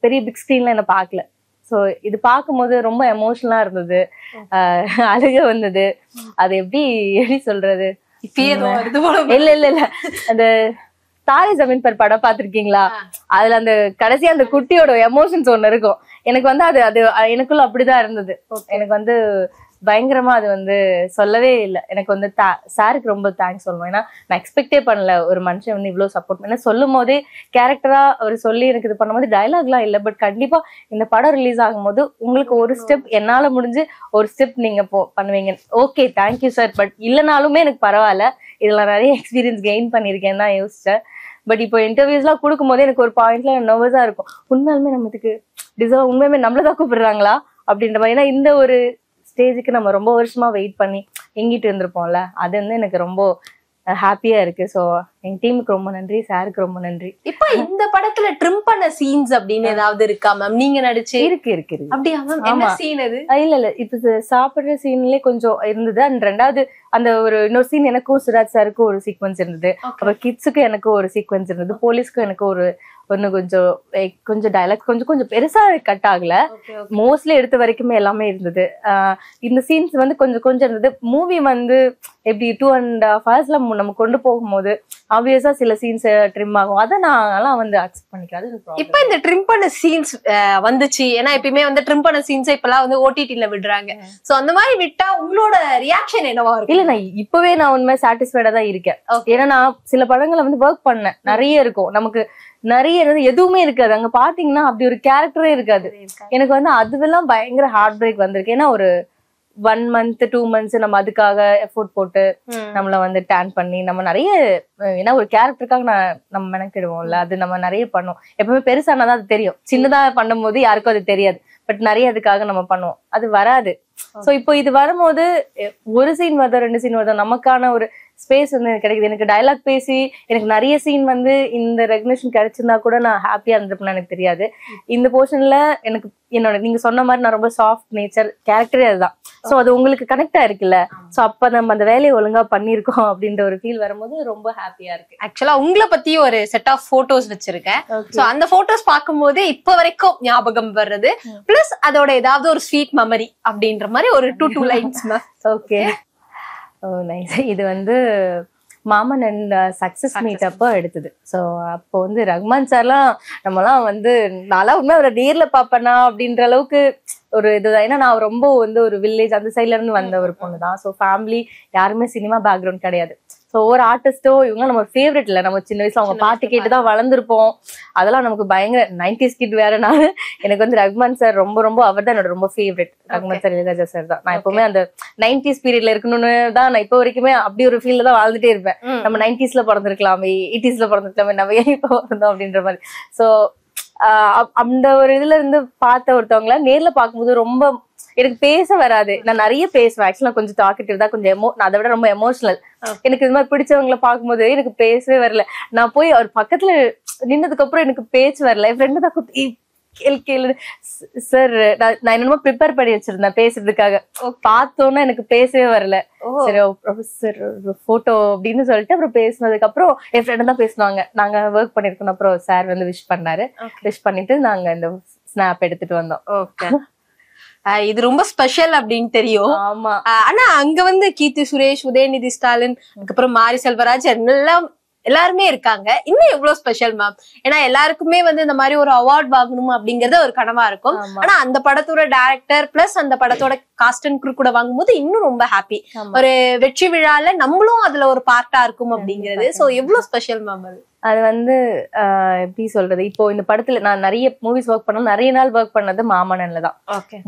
பெரிய பிக் ஸ்கிரீன்ல என்ன பார்க்கல. ஸோ இது பார்க்கும்போது ரொம்ப எமோஷனலா இருந்தது, அழுக வந்தது. அது எப்படி சொல்றது, இல்ல அந்த தாரே ஜமீன் பர் படம் பாத்திருக்கீங்களா? அதுல அந்த கடைசியா அந்த குட்டியோட எமோஷன்ஸ் ஒண்ணு இருக்கும். எனக்கு வந்து அது எனக்குள்ள அப்படிதான் இருந்தது. எனக்கு வந்து பயங்கரமா அது வந்து சொல்லவே இல்லை. எனக்கு வந்து சாருக்கு ரொம்ப தேங்க்ஸ் சொல்லணும். ஏன்னா நான் எக்ஸ்பெக்டே பண்ணல ஒரு மனுஷன் வந்து இவ்வளவு சப்போர்ட் பண்ண. சொல்லும் போதே கேரக்டரா அவர் சொல்லி எனக்கு இது பண்ணும்போது டைலாக்லாம் இல்லை, பட் கண்டிப்பா இந்த படம் ரிலீஸ் ஆகும்போது உங்களுக்கு ஒரு ஸ்டெப் என்னால முடிஞ்சு ஒரு ஸ்டெப் நீங்க பண்ணுவீங்க. ஓகே தேங்க்யூ சார், பட் இல்லைனாலுமே எனக்கு பரவாயில்ல, இதுல நிறைய எக்ஸ்பீரியன்ஸ் கெயின் பண்ணிருக்கேன்னு தான் யோசிச்சேன். பட் இப்போ இன்டர்வியூஸ்லாம் கொடுக்கும் போது எனக்கு ஒரு பாயிண்ட்ல நர்வஸா இருக்கும். உண்மையாலுமே நமக்கு டிசர்வ், உண்மையுமே நம்மளதான் கூப்பிடுறாங்களா அப்படின்ற மாதிரி. ஏன்னா இந்த ஒரு ஸ்டேஜுக்கு நம்ம ரொம்ப வருஷமா வெயிட் பண்ணி எங்கிட்டு இருந்திருப்போம்ல, அது வந்து எனக்கு ரொம்ப ஹாப்பியா இருக்கு. சோ எங்க டீமுக்கு ரொம்ப நன்றி, சாருக்கு ரொம்ப நன்றி. இப்ப இந்த படத்துல ட்ரிம் பண்ண சீன்ஸ் அப்படின்னு ஏதாவது இருக்கா மேம்? நீங்க நடிச்சு இருக்கு அப்படியா மேம்? என்ன சீன் அது? இல்ல இப்ப சாப்பிடுற சீன்லயே கொஞ்சம் இருந்தது. அண்ட் ரெண்டாவது அந்த ஒரு இன்னொரு சீன் எனக்கும் சுராஜ் சாருக்கும் ஒரு சீக்வன்ஸ் இருந்தது, அப்புறம் கிட்ஸுக்கும் எனக்கும் ஒரு சீக்வன்ஸ் இருந்தது, போலீஸ்க்கும் எனக்கு ஒன்னு கொஞ்சம் டைலாக்ஸ் கொஞ்சம் பெருசா கட் ஆகல, மோஸ்ட்லி எடுத்த வரைக்குமே எல்லாமே இருந்தது. இந்த சீன்ஸ் வந்து கொஞ்சம் இருந்தது. மூவி வந்து எப்படி 2.5 hours நம்ம கொண்டு போகும்போது ஆப்வியஸா சில சீன்ஸ் ட்ரிம் ஆகும். அதை நான் வந்து அக்செப்ட் பண்ணிக்காது. இப்ப இந்த ட்ரிம் பண்ண சீன்ஸ் வந்துச்சு, ஏன்னா எப்பயுமே வந்து ட்ரிம் பண்ண சீன்ஸ் இப்பெல்லாம் வந்து ஓடிடில விடுறாங்க. சோ அந்த மாதிரி விட்டா உங்களோட ரியாக்ஷன் என்னவா இருக்கும்? இல்ல நான் இப்பவே நான் உண்மை சாட்டிஸ்ஃபைடா தான் இருக்கேன். ஏன்னா நான் சில படங்களை வந்து ஒர்க் பண்ணேன், நிறைய இருக்கும், நமக்கு நிறைய எதுவுமே இருக்காது. அங்க பாத்தீங்கன்னா அப்படி ஒரு கேரக்டரே இருக்காது. எனக்கு வந்து அதுவெல்லாம் பயங்கர ஹார்ட் பிரேக் வந்திருக்கு. ஏன்னா ஒரு 1 month 2 months நம்ம அதுக்காக எஃபோர்ட் போட்டு நம்மள வந்து டேன் பண்ணி நம்ம நிறைய, ஏன்னா ஒரு கேரக்டருக்காக நம்ம மெனக்கிடுவோம்ல, அது நம்ம நிறைய பண்ணுவோம். எப்பவுமே பெருசானாதான் அது தெரியும், சின்னதா பண்ணும் போது யாருக்கும் அது தெரியாது. பட் நிறைய அதுக்காக நம்ம பண்ணுவோம், அது வராது. சோ இப்போ இது வரும்போது ஒரு சீன் வருதோ 2 சீன் வருதோ நமக்கான ஒரு ஸ்பேஸ் வந்து கிடைக்குது. எனக்கு டைலாக் பேசி எனக்கு நிறைய சீன் வந்து இந்த ரெகக்னிஷன் கிடைச்சிருந்தா கூட நான் ஹாப்பியா இருந்திருப்பேன்னு எனக்கு தெரியாது. இந்த போர்ஷன்ல எனக்கு என்னோட நீங்க சொன்ன மாதிரி நான் ரொம்ப சாஃப்ட் நேச்சர் கேரக்டரே அதுதான். சோ அது உங்களுக்கு கனெக்ட் ஆயிருக்குல்ல, சோ அப்ப நம்ம அந்த வேலையை ஒழுங்கா பண்ணிருக்கோம் அப்படின்ற ஒரு ஃபீல் வரும்போது ரொம்ப ஹாப்பியா இருக்கு. ஆக்சுவலா உங்களை பத்தி ஒரு செட் ஆஃப் போட்டோஸ் வச்சிருக்கேன். சோ அந்த போட்டோஸ் பார்க்கும்போது இப்ப வரைக்கும் ஞாபகம் வர்றது பிளஸ் அதோட ஏதாவது ஒரு ஸ்வீட் மெமரி அப்படின்ற மாதிரி ஒரு 2 lines. Okay, nice. இது வந்து மாமன் அண்ட் சக்சஸ் மீட் அப்போ எடுத்தது. ஸோ அப்போ வந்து ரஹ்மான் சார்லாம் நம்மலாம் வந்து நான்லாம் உண்மை அவரை நேர்ல பாப்பேனா அப்படின்ற அளவுக்கு ஒரு இதுதான். ஏன்னா நான் ரொம்ப வந்து ஒரு வில்லேஜ் அந்த சைட்ல இருந்து வந்த ஒரு பொண்ணு தான். ஸோ ஃபேமிலி யாருமே சினிமா பேக்ரவுண்ட் கிடையாது. ஸோ ஒவ்வொரு ஆர்டிஸ்டோ இவங்க நம்ம ஃபேவரட் இல்லை, நம்ம சின்ன வயசுல அவங்க பாட்டு கேட்டுதான் வளர்ந்துருப்போம். அதெல்லாம் நமக்கு பயங்கர 90s கிட் வேறனால எனக்கு வந்து ரஹ்மான் சார் ரொம்ப அவர் தான் என்னோட ரொம்ப favourite. Rahman sir, Ilaiyaraaja sir தான். நான் எப்பவுமே அந்த 90s பீரியட்ல இருக்கணும்னு தான் நான் இப்போ வரைக்குமே அப்படி ஒரு ஃபீல்ல தான் வாழ்ந்துட்டே இருப்பேன். நம்ம 90sல பிறந்திருக்கலாமே, 80sல பிறந்திருக்கலாமே, நம்ம ஏன் இப்போ வந்தோம் அப்படின்ற மாதிரி. ஸோ அந்த ஒரு இதுல இருந்து பார்த்த ஒருத்தவங்கள நேர்ல பார்க்கும்போது ரொம்ப எனக்கு பேச வராது. நான் நிறைய பேசுவேன் ஆக்சுவலா, கொஞ்சம் டாக்கெட்டிவ் தான், கொஞ்சம் நான் அதை விட ரொம்ப எமோஷனல். எனக்கு இது மாதிரி பிடிச்சவங்களை பார்க்கும்போது எனக்கு பேசவே வரல. நான் போய் அவர் பக்கத்துல நின்னதுக்கு அப்புறம் எனக்கு பேச்சு வரல. என் ஃப்ரெண்டு தான் கேளு சார், நான் என்னமோ ப்ரிப்பேர் பண்ணி வச்சிருந்தேன் பேசுறதுக்காக, பார்த்தோன்னா எனக்கு பேசவே வரல. சரி ப்ரொஃபசர் போட்டோ அப்படின்னு சொல்லிட்டு அப்புறம் பேசினதுக்கு அப்புறம் என் ஃப்ரெண்டு தான் பேசினாங்க. நாங்க ஒர்க் பண்ணிருக்கோம். அப்புறம் சார் வந்து விஷ் பண்ணாரு. விஷ் பண்ணிட்டு நாங்க இந்த ஸ்னாப் எடுத்துட்டு வந்தோம். ஓகே, இது ரொம்ப ஸ்பெஷல் அப்படின்னு தெரியும். ஆமா, ஆனா அங்க வந்து கீர்த்தி சுரேஷ், உதயநிதி ஸ்டாலின், அதுக்கப்புறம் மாரி செல்வராஜ் எல்லாருமே இருக்காங்க. இன்னும் எவ்வளவு ஸ்பெஷல் மேம்? ஏன்னா எல்லாருக்குமே வந்து இந்த மாதிரி ஒரு அவார்ட் வாங்கணும் அப்படிங்கறது ஒரு கனவா இருக்கும். ஆனா அந்த படத்தோட டைரக்டர் பிளஸ் அந்த படத்தோட காஸ்ட் அண்ட் க்ரூ கூட வாங்கும்போது இன்னும் ரொம்ப ஹாப்பி. ஒரு வெற்றி விழால நம்மளும் அதுல ஒரு பார்ட்டா இருக்கும் அப்படிங்கிறது. சோ எவ்வளவு ஸ்பெஷல் மேம் அது? அது வந்து எப்படி சொல்றது, இப்போ இந்த படத்துல நான் நிறைய மூவிஸ் ஒர்க் பண்ண, நிறைய நாள் ஒர்க் பண்ணது மாமன்னன்ல தான்.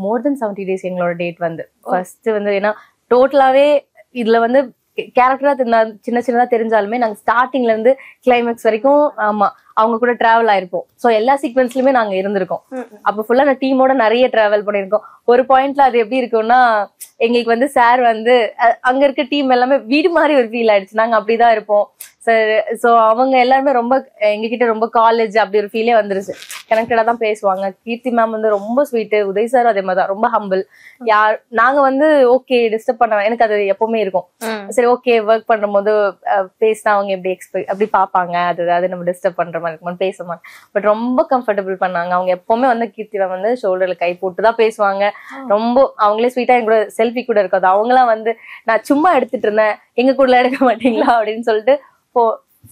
மோர் தென் 70 days எங்களோட டேட் வந்து ஃபர்ஸ்ட் வந்து. ஏன்னா டோட்டலாவே இதுல வந்து கேரக்டரா சின்ன சின்னதா தெரிஞ்சாலுமே நாங்க ஸ்டார்டிங்ல இருந்து கிளைமேக்ஸ் வரைக்கும் அவங்க கூட டிராவல் ஆயிருப்போம். சோ எல்லா சீக்வன்ஸ்லயுமே நாங்க இருந்திருக்கோம். அப்ப ஃபுல்லா நான் டீமோட நிறைய டிராவல் பண்ணிருக்கோம். ஒரு பாயிண்ட்ல அது எப்படி இருக்கும்னா, எங்களுக்கு வந்து சார் வந்து அங்க இருக்க டீம் எல்லாமே வீடு மாதிரி ஒரு ஃபீல் ஆயிடுச்சு. நாங்க அப்படிதான் இருப்போம் சார். சோ அவங்க எல்லாருமே ரொம்ப எங்ககிட்ட ரொம்ப காலேஜ் அப்படி ஒரு ஃபீலே வந்துருச்சு. கனெக்டடா தான் பேசுவாங்க. கீர்த்தி மேம் வந்து ரொம்ப ஸ்வீட்டு, உதய் சார் அதே மாதிரிதான் ரொம்ப ஹம்பிள். நாங்க வந்து ஓகே டிஸ்டர்ப் பண்ண எனக்கு அது எப்பவுமே இருக்கும். சரி ஓகே ஒர்க் பண்ணும் போது பேசினா அவங்க எப்படி அப்படி பாப்பாங்க, அது நம்ம டிஸ்டர்ப் பண்ற மாதிரி இருக்குமான்னு பேச மாட்டேன். பட் ரொம்ப கம்ஃபர்டபுள் பண்ணாங்க. அவங்க எப்பவுமே வந்து கீர்த்தி மேம் வந்து ஷோல்டர்ல கை போட்டுதான் பேசுவாங்க. ரொம்ப அவங்களே ஸ்வீட்டா எங்க கூட செல்ஃபி கூட இருக்காது. அவங்களாம் வந்து நான் சும்மா எடுத்துட்டு இருந்தேன், எங்க கூட எடுக்க மாட்டீங்களா அப்படின்னு சொல்லிட்டு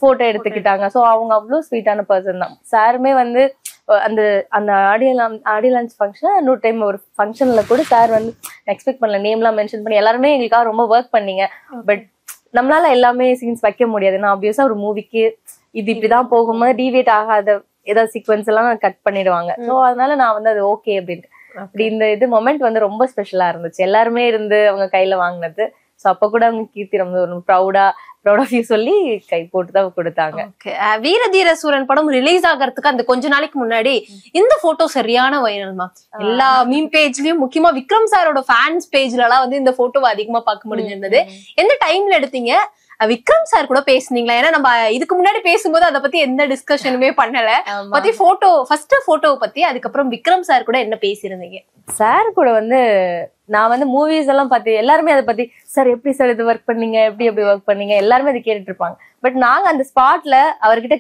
போட்டோ எடுத்துக்கிட்டாங்க. சோ அவங்க அவ்வளவு ஸ்வீட்டான பர்சன் தான். சாருமே வந்து அந்த அந்த ஆடியோ லான்ச் ஃபங்க்ஷன் இன்னொரு டைம் ஒரு ஃபங்க்ஷன்ல கூட சார் வந்து எக்ஸ்பெக்ட் பண்ணல, நேம்லாம் மென்ஷன் பண்ணி எல்லாருமே எங்களுக்காக ரொம்ப ஒர்க் பண்ணீங்க. பட் நம்மளால எல்லாமே சீன்ஸ் வைக்க முடியாது. நான் ஆப்வியஸா ஒரு மூவிக்கு இது இப்படிதான் போகும்போது டீவியேட் ஆகாத ஏதாவது சீக்வன்ஸ் எல்லாம் கட் பண்ணிடுவாங்க. ஸோ அதனால நான் வந்து அது ஓகே அப்படின்ட்டு அப்படி இந்த மொமெண்ட் வந்து ரொம்ப ஸ்பெஷலா இருந்துச்சு. எல்லாருமே இருந்து அவங்க கையில வாங்கினது. ஸோ அப்ப கூட அவங்க கீர்த்தி ரொம்ப ஒரு ப்ரௌட் ஆஃப் யூ சொல்லி கை போட்டுதான் கொடுத்தாங்க. வீரதீர சூரன் படம் ரிலீஸ் ஆகிறதுக்கு அந்த கொஞ்ச நாளைக்கு முன்னாடி இந்த போட்டோ சரியான வைரல்மா. எல்லா மீம் பேஜ்லயும் முக்கியமா விக்ரம் சாரோட ஃபேன்ஸ் பேஜ்ல எல்லாம் வந்து இந்த போட்டோவை அதிகமா பார்க்க முடிஞ்சிருந்தது. எந்த டைம்ல எடுத்தீங்க? விக்ரம் சார் கூட பேசுனீங்களா? ஏன்னா நம்ம இதுக்கு முன்னாடி பேசும்போது அதை பத்தி எந்த டிஸ்கஷனுமே பண்ணல. பத்தி ஃபர்ஸ்ட் போட்டோவை பத்தி, அதுக்கப்புறம் விக்ரம் சார் கூட என்ன பேசியிருந்தீங்க? சார் கூட வந்து நான் வந்து மூவிஸ் எல்லாம் பார்த்து எல்லாருமே அதை பத்தி சார் எப்படி சார் இது ஒர்க் பண்ணீங்க, எப்படி ஒர்க் பண்ணீங்க எல்லாருமே அதை கேட்டுட்டு இருப்பாங்க. பட் நாங்க அந்த ஸ்பாட்ல அவர்கிட்ட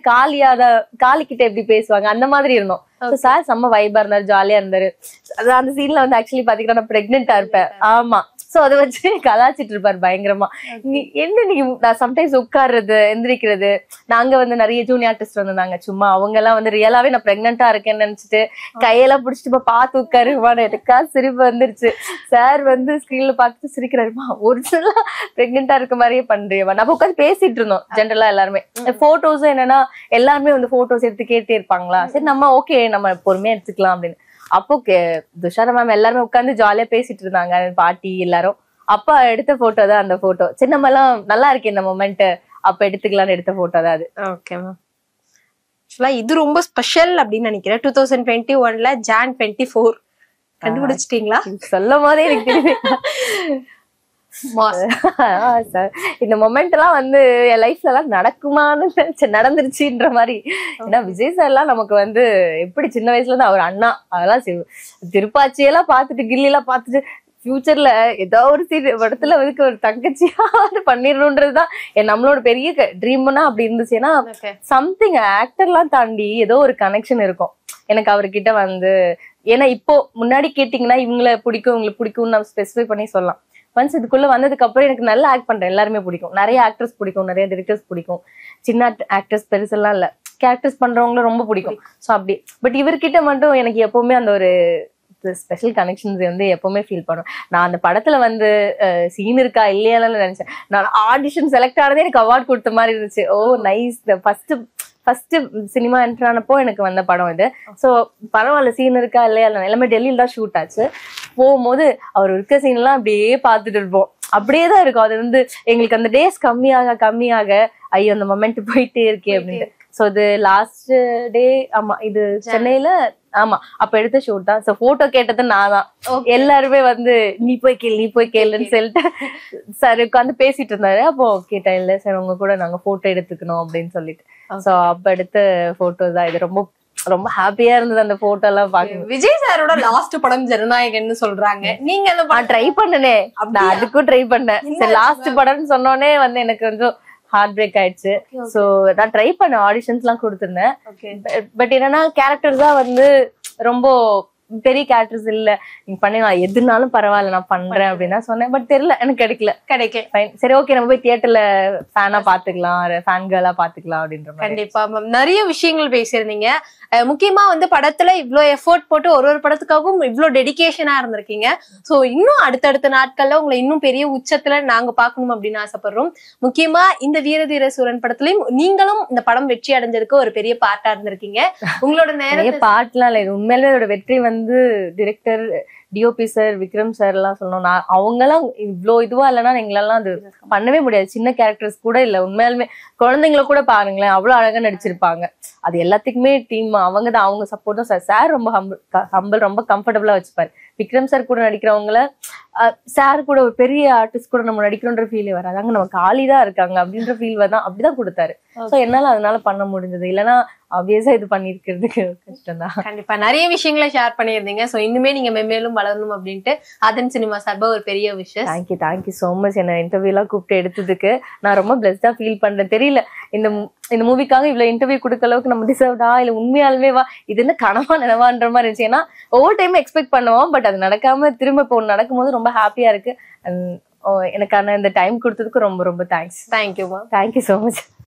காலிக்கிட்ட எப்படி பேசுவாங்க அந்த மாதிரி இருந்தோம். சார் செம்ம வைபா இருந்தாரு, ஜாலியா இருந்தாரு. அந்த சீன்ல வந்து ஆக்சுவலி பாத்தீங்கன்னா நான் பிரெக்னெண்டா இருப்பேன். ஆமா. சோ அதை வச்சு கலாச்சிட்டு இருப்பாரு பயங்கரமா. நான் சம்டைம்ஸ் உட்கார்றது எந்திரிக்கிறது. நாங்க வந்து நிறைய ஜூனியர் ஆர்டிஸ்ட் வந்திருந்தாங்க. சும்மா அவங்க எல்லாம் வந்து ரியலாவே நான் பிரெக்னெண்டா இருக்கேன்னு நினைச்சிட்டு கையெல்லாம் பிடிச்சிட்டு பார்த்து உட்காருவான்னு எனக்கா சிரிப்பு வந்துருச்சு. சார் வந்து ஸ்கிரீன்ல பார்த்துட்டு சிரிக்கிறாருமா, ஒரிஜினலா பிரெக்னெண்டா இருக்க மாதிரியே பண்றியவா. நம்ம உட்காந்து பேசிட்டு இருந்தோம் ஜென்ரலா எல்லாருமே. போட்டோஸும் என்னன்னா எல்லாருமே வந்து போட்டோஸ் எடுத்து கேட்டே இருப்பாங்களா, சரி நம்ம ஓகே நம்ம பொறுமையா எடுத்துக்கலாம் அப்படின்னு. அப்போ துஷாரா மேம் எல்லாருமே உட்காந்து ஜாலியா பேசிட்டு இருந்தாங்க, பாட்டி எல்லாரும். அப்ப எடுத்த போட்டோ தான் அந்த போட்டோ. சின்னம்மா எல்லாம் நல்லா இருக்கு இந்த மொமெண்ட், அப்ப எடுத்துக்கலாம்னு எடுத்த போட்டோ தான் அது. Okay ma'am. ஆக்சுவலா இது ரொம்ப ஸ்பெஷல் அப்படின்னு நினைக்கிறேன். 2021ல Jan 24 கண்டுபிடிச்சிட்டீங்களா? சொல்லும் போதே எனக்கு தெரியும். இந்த மொமெண்ட் எல்லாம் வந்து என் லைஃப்ல எல்லாம் நடக்குமான்னு நடந்துருச்சுன்ற மாதிரி. ஏன்னா விஜய் சார் எல்லாம் நமக்கு வந்து எப்படி சின்ன வயசுல இருந்து அவர் அண்ணா, அதெல்லாம் திருப்பாச்சியெல்லாம் பார்த்துட்டு கில்லி எல்லாம் பார்த்துட்டு ஃபியூச்சர்ல ஏதாவது ஒரு படத்துல வந்து ஒரு தங்கச்சியா பண்ணிடணும்ன்றதுதான் நம்மளோட பெரிய ட்ரீம்னா அப்படி இருந்துச்சு. ஏன்னா சம்திங் ஆக்டர்லாம் தாண்டி ஏதோ ஒரு கனெக்ஷன் இருக்கும் எனக்கு அவர்கிட்ட வந்து. ஏன்னா இப்போ முன்னாடி கேட்டீங்கன்னா இவங்களை பிடிக்கும்னு நம்ம ஸ்பெசிஃபை பண்ணி சொல்லலாம். ஒன்ஸ் இதுக்குள்ள வந்ததுக்கு அப்புறம் எனக்கு நல்லா ஆக்ட் பண்றேன் எல்லாருமே பிடிக்கும். நிறைய ஆக்டர்ஸ் பிடிக்கும், நிறைய டிரெக்டர்ஸ் பிடிக்கும். சின்ன ஆக்டர்ஸ் பெருசெல்லாம் இல்ல, கேரக்டர்ஸ் பண்றவங்களும் ரொம்ப பிடிக்கும். ஸோ அப்படி. பட் இவர்கிட்ட மட்டும் எனக்கு எப்பவுமே அந்த ஒரு ஸ்பெஷல் கனெக்ஷன்ஸ் வந்து எப்பவுமே ஃபீல் பண்ணுவேன். நான் அந்த படத்துல வந்து சீன் இருக்கா இல்லையான்னு நினைச்சேன். நான் ஆடிஷன் செலக்ட் ஆனதே எனக்கு அவார்ட் கொடுத்த மாதிரி இருந்துச்சு. Oh nice. First cinema enter ஆனப்போ எனக்கு வந்த படம் இது. ஸோ பரவாயில்ல சீன் இருக்கா இல்லையா, எல்லாமே டெல்லியில தான் ஷூட் ஆச்சு. போகும்போது அவர் இருக்க சீன் எல்லாம் அப்படியே பார்த்துட்டு இருப்போம். அப்படியே தான் இருக்கும். அது வந்து எங்களுக்கு அந்த டேஸ் கம்மியாக ஐயோ அந்த மொமெண்ட் போயிட்டே இருக்கே அப்படின்ட்டு. சோ இது லாஸ்ட் டே. ஆமா இது சென்னையில. ஆமா அப்ப எடுத்த ஷூட் தான். சோ போட்டோ கேட்டது நான் தான். எல்லாருமே வந்து நீ போய் கேளுன்னு சொல்லிட்டு சார் உட்காந்து பேசிட்டு இருந்தாரு. அப்போ கேட்டேன், இல்ல சார் உங்க கூட நாங்க போட்டோ எடுத்துக்கணும் அப்படின்னு சொல்லிட்டு. சோ அப்ப எடுத்த போட்டோ தான் இது. ரொம்ப ரொம்ப ஹாப்பியா இருந்தது அந்த போட்டோ எல்லாம் பாக்க. விஜய் சாரோட லாஸ்ட் படம் ஜனநாயகன்னு சொல்றாங்க. நீங்க ட்ரை பண்ணனே, நான் அதுக்கும் ட்ரை பண்ணேன். லாஸ்ட் படம்னு சொன்னோடனே வந்து எனக்கு கொஞ்சம் ஹார்ட் பிரேக் ஆயிடுச்சு. சோ நான் ட்ரை பண்ண ஆடிஷன்ஸ் எல்லாம் கொடுத்திருந்தேன். பட் என்னன்னா கேரக்டர்ஸா வந்து ரொம்ப பெரிய கேரக்டர்ஸ் இல்ல நீங்க பண்ணி நான் எதுனாலும் பரவாயில்ல நான் பண்றேன் அப்படின்னு தான் சொன்னேன். பட் தெரியல எனக்கு கிடைக்கல. Fine. சரி ஓகே நம்ம போய் தியேட்டர்ல ஃபேனா பாத்துக்கலாம், ஃபேன் கேர்லா பாத்துக்கலாம் அப்படின்ற மாதிரி. கண்டிப்பா மேம் நிறைய விஷயங்கள் பேசியிருந்தீங்க. முக்கியமா வந்து படத்துல இவ்ளோ எஃபோர்ட் போட்டு ஒரு படத்துக்காகவும் இவ்ளோ டெடிகேஷனா இருந்திருக்கீங்க. சோ இன்னும் அடுத்தடுத்த நாட்கள்ல உங்களை இன்னும் பெரிய உச்சத்துல நாங்க பாக்கணும் அப்படின்னு ஆசைப்படுறோம். முக்கியமா இந்த வீரதீர சூரன் படத்துலயும் நீங்களும் இந்த படம் வெற்றி அடைஞ்சதுக்கு ஒரு பெரிய பார்ட்டா இருந்திருக்கீங்க. உங்களோட நிறைய பாட்டுலாம் இல்ல, இது உண்மையிலே இதோட வெற்றி வந்து director DOP sir, Vikram sir எல்லாம் சொல்லணும். நான் அவங்க எல்லாம் இவ்வளவு இதுவா இல்லைன்னா எங்களெல்லாம் அது பண்ணவே முடியாது. சின்ன கேரக்டர்ஸ் கூட இல்ல, உண்மையாலுமே குழந்தைங்கள கூட பாருங்களேன் அவ்வளவு அழகா நடிச்சிருப்பாங்க. அது எல்லாத்துக்குமே டீம் அவங்க தான், அவங்க சப்போர்ட் தான். சார் ரொம்ப ஹம்பிள் ரொம்ப கம்ஃபர்டபுளா வச்சுப்பாரு. விக்ரம் சார் கூட நடிக்கிறவங்கள சார் கூட ஒரு பெரிய ஆர்டிஸ்ட் கூட நம்ம நடிக்கிறோன்ற ஃபீலே வராது. அங்க நம்ம காலிதான் இருக்காங்க அப்படின்ற ஃபீல் தான், அப்படிதான் கொடுத்தாரு. சோ என்னால அதனால பண்ண முடிஞ்சது, இல்லைன்னா ஆப்வியஸா இது பண்ணிருக்கிறதுக்கு கஷ்டம் தான். கண்டிப்பா நிறைய விஷயங்களை ஷேர் பண்ணியிருந்தீங்க. சோ இன்னுமே நீங்க மென்மேலும் வளரணும் அப்படின்ட்டு ஆதன் சினிமா சார்பா ஒரு பெரிய விஷயம். Thank you so much. என்ன இன்டர்வியூ எல்லாம் கூப்பிட்டு எடுத்ததுக்கு நான் ரொம்ப பிளஸ்டா ஃபீல் பண்றேன். தெரியல இந்த மூவிக்காக இவ்வளவு இன்டர்வியூ கொடுக்க அளவுக்கு நம்ம டிசர்வ்டா இல்ல உண்மையாலுமே வா இது என்ன கனவா நினைவான்ற மாதிரி இருந்துச்சு. ஏன்னா ஒவ்வொரு டைம் எக்ஸ்பெக்ட் பண்ணுவோம், பட் அது நடக்காம திரும்ப இப்போ நடக்கும்போது ரொம்ப ஹாப்பியா இருக்கு. எனக்கான இந்த டைம் கொடுத்ததுக்கு ரொம்ப ரொம்ப thanks. Thank you. Thank you so much.